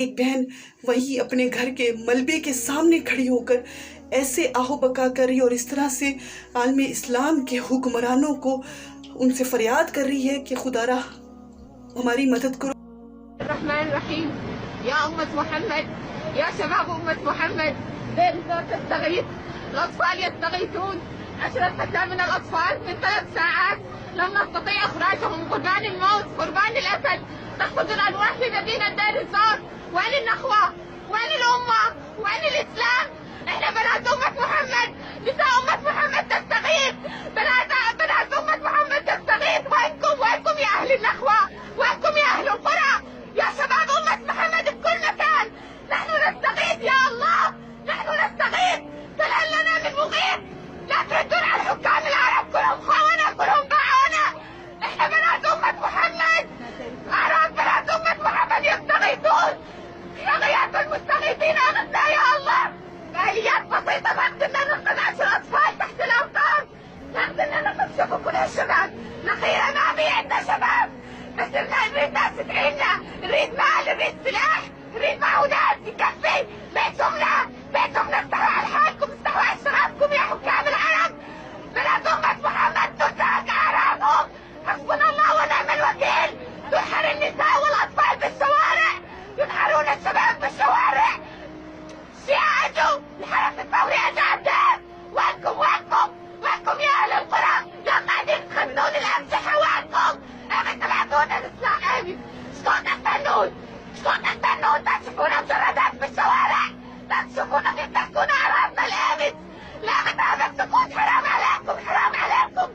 एक बहन वही अपने घर के मलबे के सामने खड़ी होकर ऐसे आहो बका कर रही और इस तरह से आलम इस्लाम के हुक्मरानों को उनसे फरियाद कर रही है कि खुदारा हमारी मदद करो। الرحمن الرحيم يا أمة محمد يا شباب أمة محمد لا تستغيث الأطفال يستغيثون 10 من الأطفال من 3 ساعات لم نستطيع إخراجهم قربان الموت قربان الأسد تأخذ الأرواح في مدينة دير الزور. وين النخوة؟ وين الأمة؟ وين الإسلام؟ إحنا بنات أمة محمد نساء أمة محمد تستغيث بنات أمة محمد تستغيث. وينكم يا أهل النخوة؟ وينكم يا أهل القرى؟ يا شباب أمة محمد بكل مكان نحن نستغيث يا الله نحن نستغيث. فهل لنا من مغيث؟ لا تردون على الحكام العرب كلهم خونة كلهم باعونا. احنا بنات أمة محمد أعراض بنات أمة محمد يستغيثون. رغيات المستغيثين أغثنا يا الله آليات بسيطة ما قدرنا ننقذ 10 أطفال تحت الأمطار ما قدرنا ننقذ. شوفوا كل هالشباب نخير أمامي عندنا شباب بس نريد ناس تعيننا نريد مال نريد سلاح نريد معونات تكفي. بيتهم افتحوا على حالكم افتحوا على شبابكم يا حكام العرب. بنات أمة محمد تترك أعراضهم حسبنا الله ونعم الوكيل. تنحر النساء والأطفال بالشوارع ينحرون الشباب بالشوارع. الشيعة اجوا الحرس الثوري اجى عالدار. وينكم يا أهل القرى يا قاعدين تخزنون الأسلحة وينكم امن تبعتونا نسمع امن. شلون تستنون لا تشوفونا مجردات بالشوارع لا تشوفونا كيف تحكون أعراضنا الامن. لا هذا السكوت حرام عليكم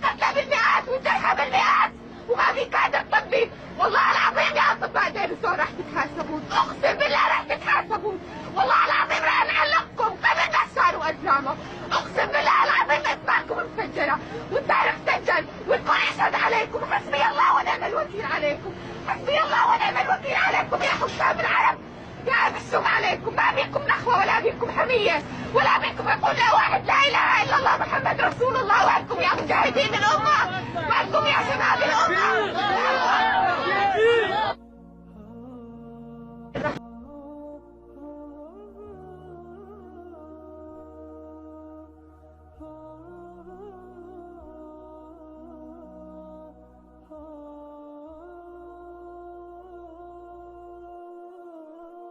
قتلى بالمئات وجرحى بالمئات وما في كادر طبي. والله العظيم يا اطباء دير الزور راح تتحاسبون اقسم بالله راح تتحاسبون. والله العظيم راح نعلقكم قبل ما صاروا اجرامه. اقسم بالله العظيم اسماءكم مسجله والتاريخ سجل والكل يشهد عليكم. حسبي الله ونعم الوكيل عليكم. حسبي الله ونعم الوكيل عليكم يا حكام العرب. يا بالسوم عليكم ما بيكم نخوه ولا بيكم حميه ولا بيكم يقول لا واحد لا اله الا الله محمد رسول الله. وانكم يا مجاهدين الامه وانكم يا شباب الامه.